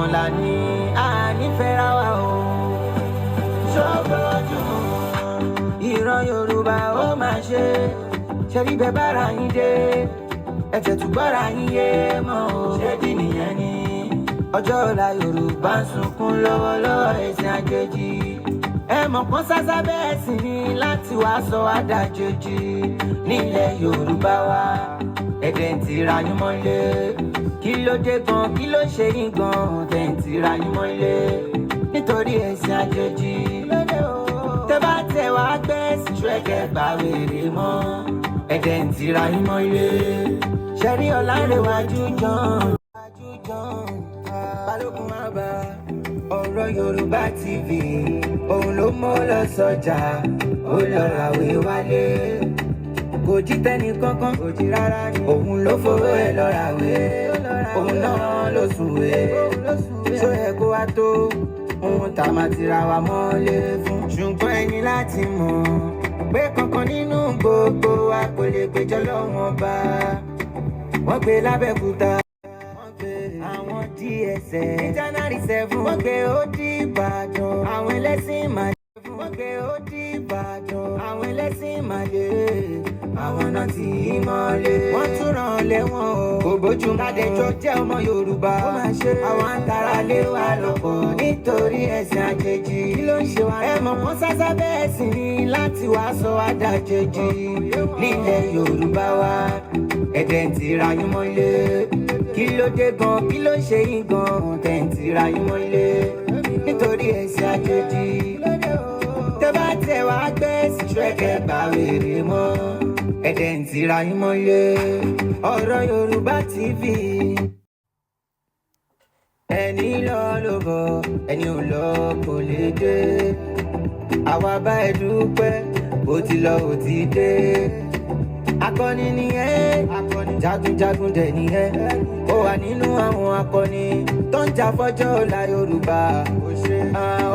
nìkan la ní ànífẹ́ra wa o. ṣọ́gbọ́jú ìran Yorùbá ó máa ṣe ṣẹ́rí bẹ́ẹ̀ bára yín dé ẹ̀jẹ̀ tún gbọ́ra yín yé mọ́ o. ṣé bí nìyẹn ni ọjọ́ ọ̀la Yorùbá ń sunkún lọ́wọ́lọ́wọ́ ẹ̀sìn àjèjì. ẹ mọ̀ pọ́n sásá bẹ́ẹ̀ sì ni láti wá sọ àdàjèjì nílẹ̀ Yorùbá wa. ẹ̀dẹ̀ ń tira yín mọ́lé kí ló dé gan kí ló ṣe yín gan ẹ̀dẹ̀ ń tira yín mọ́lé nítorí ẹ̀sìn àjèjì. tẹ́ bá tẹ̀ wá gbẹ́ ṣùgbẹ́kẹ̀ gbà wèrè mọ́ ẹ̀dẹ̀ ń tira yín mọ́lé. ṣẹ́rí Ọlánrewájú John Balógun àbá ọ̀rọ̀ Yorùbá TV òun ló mọ́ lọ sọ́jà ó lọ ràwé wálé. kò jí tẹ́ni kankan kò jí rárá ni òun ló fowó ẹ̀ lọ ràwé òun náà ló sùnwé. ṣó yẹ kó wá tó ohun tá a máa tira wa mọ́lé fún. ṣùgbọ́n ẹni láti mọ̀ pé kankan nínú gbogbo wa kò lè gbéjọ́ lọ́wọ́n bá wọ́n gbé lábẹ́kúta. àwọn DSS ní January 7 wọ́n gbé ó di Ìbàdàn. àwọn ẹlẹ́sìn màlẹ́ wọ́n gbé ó di Ìbàdàn. àwọn ẹlẹ́sìn màlẹ́ àwọn náà ti mọ́lé. wọ́n tún ràn lẹ́wọ̀n o kò bójú mu. ládẹjọ́ jẹ́ ọmọ Yorùbá ó máa ṣe àwọn àǹtara lé wa lọ́pọ̀ nítorí ẹ̀sìn àjèjì. kí ló ń ṣe wá ẹ mọ̀ pọ́n sásá bẹ́ẹ̀ sì ni láti wá sọ àdàjèjì nílẹ̀ Yorùbá wa. ẹ̀dẹ̀ ń tira yín mọ́lé kí ló dé gan kí ló ṣe yín gan ẹ̀dẹ̀ ń tira yín mọ́lé nítorí ẹ̀sìn àjèjì. tẹ́ bá tẹ̀ wá gbẹ́ ṣùgbẹ́kẹ̀ gbà wèrè mọ́ ẹ̀dẹ̀ ń tira yín mọ́lé. ọ̀rọ̀ Yorùbá TV ẹni lọ ló bọ̀ ẹni ò lọ kò lè dé. àwa bá ẹ dúpẹ́ bó ti lọ ò ti dé. akọni nìyẹn akọni jagunjagun dẹ̀ nìyẹn ó wà nínú àwọn akọni tó ń jà fọ́jọ́ ọ̀la Yorùbá.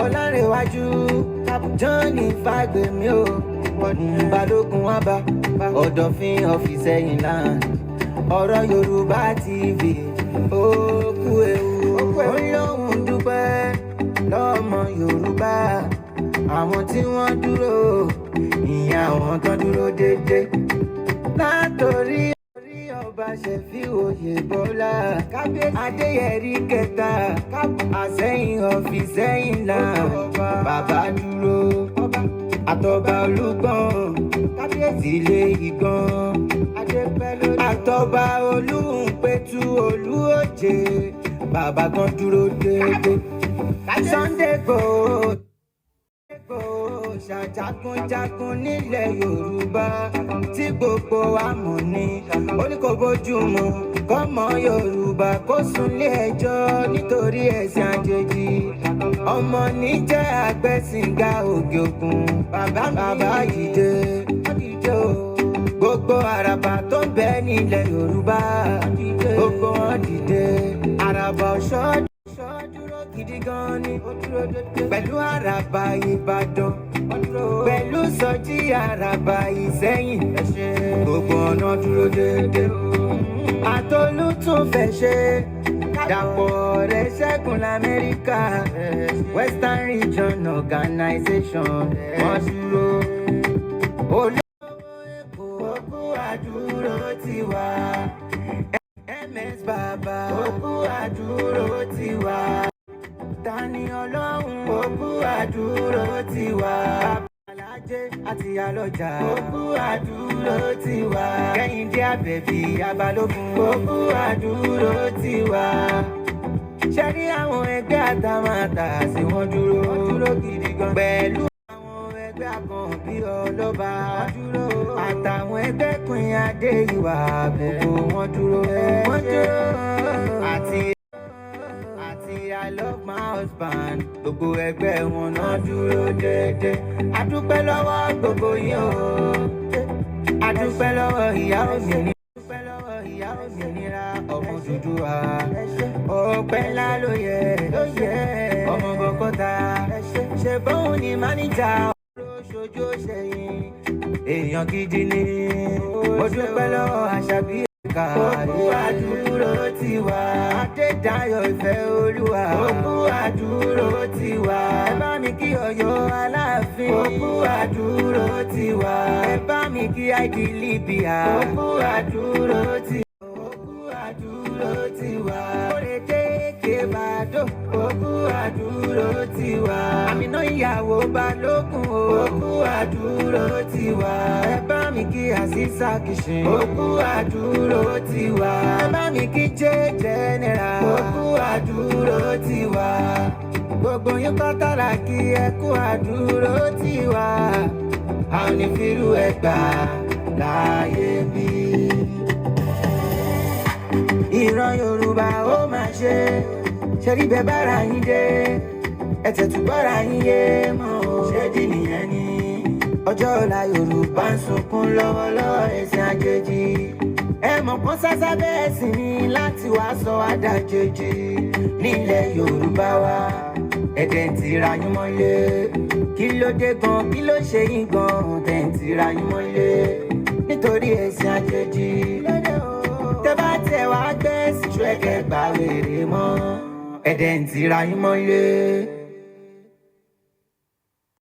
Ọlánrewájú John Fágbèmí o Balógun àbá ọ̀dọ̀fin ọ̀fìsẹ́ Ìsẹ́yìn ọ̀rọ̀ Yorùbá TV ó kú ewu ó lóhùn dúpẹ́ lọ́mọ Yorùbá àwọn tí wọ́n dúró ìyẹn àwọn tó dúró déédéé látòrí ọba ṣẹ̀fí oyè bọ́lá adéyẹrí kẹta àsẹ́yìn ọ̀fìsẹ́yìn bàbá dúró àtọba olúgbọ́n kábíyèsí ilé ìgbọ́n àtọba olúńpẹ̀tù olúòjé bàbá kan dúró déédéé. Sunday Igboho ṣàjagunjagun nílẹ̀ Yorùbá tí gbogbo wa mọ̀ ní. ó ní kò bójú mu kọ́mọ Yorùbá kó súnlé ẹjọ́ nítorí ẹ̀sìn àjèjì. ọmọ níjẹ́ àgbẹ̀sìnga òkè òkun bàbá yìí dé. gbogbo àràbà tó ń bẹ nílẹ̀ Yorùbá gbogbo wọn dìde. àràbà ọ̀ṣọ́ dúró gidi gan ni pẹ̀lú àràbà Ìbàdàn pẹ̀lú sọjí àràbà Ìsẹ́yìn gbogbo ọ̀nà dúró déédéé. àtolú tún fẹ́ ṣe dàpọ̀ rẹ̀ ṣẹ́gun l'Amẹ́ríkà Western Region Organization wọ́n dúró. olówó Èkó òkú àdúró tiwa MS Bàbá òkú àdúró tiwa. Tani Ọlọ́run òkú àdúró tiwa. Alájẹ àti Alọ́jà òkú àdúró tiwa. Kẹ́hìndé Àbẹ̀bí Balógun òkú àdúró tiwa. ṣe rí àwọn ẹgbẹ́ àtàmátà sí wọn dúró gidi gan. pẹ̀lú àwọn ẹgbẹ́ àkànbí ọlọ́ba àtàwọn ẹgbẹ́ pin adé ìwà gbogbo wọn dúró. àti I love my husband gbogbo ẹgbẹ́ wọn náà dúró déédéé. a dúpẹ́ lọ́wọ́ gbogbo yín o. a dúpẹ́ lọ́wọ́ ìyá òmìnira. ọmọ Odùduwà ọpẹ́ ńlá ló yẹ ọmọ Bọ́kọ́tà ṣe bóun ni máníjà ṣojú ṣẹyìn èèyàn gidi ni. mo dúpẹ́ lọ́wọ́ Àṣàbí Òkú àdúró ti wá. Adédayọ̀ ìfẹ́ olúwa. Òkú àdúró ti wá. Ẹ bá mi kí Ọ̀yọ́ Aláàfin. Òkú àdúró ti wá. Ẹ bá mi kí àìdí Libya. Òkú àdúró ti wá. Òkú àdúró ti wá. Kórèdé Kébàdó. Òkú àdúró ti wá. Àmínà ìyàwó Balógun. Òkú àdúró ti wá. Ẹ bá mi kí Àṣìṣà Kìṣìn. Òkú àdúró ti wá. Ẹ bá mi kí Jẹ́ General. Òkú àdúró ti wá. Gbogbo yín pátálà kí ẹ kú àdúró ti wá. A ò ní fírú ẹgbà láyé bí. Ìran Yorùbá ó máa ṣe rí bẹ́ẹ̀ bára yín dé. Ẹ tẹ̀tù gbọ́ra yín yé mọ́ o. Ṣé dì nìyẹn ni? Ọjọ́ ọ̀la Yorùbá ń sunkún lọ́wọ́lọ́wọ́ ẹ̀sìn àjèjì. Ẹ mọ̀ kán sásá bẹ́ẹ̀ sì ni láti wá sọ àdàjèjì nílẹ̀ Yorùbá wa. Ẹ̀dẹ̀ ń tira yín mọ́lé. Kí ló dé gan? Kí ló ṣe yín gan? Tẹ̀ ń tira yín mọ́lé nítorí ẹ̀sìn àjèjì. Tẹ́ bá tẹ̀ wá gbẹ́sì ṣú ẹ̀kẹ́ gbà wèrè mọ́. Ẹ̀dẹ̀ ń tira yín mọ́lé.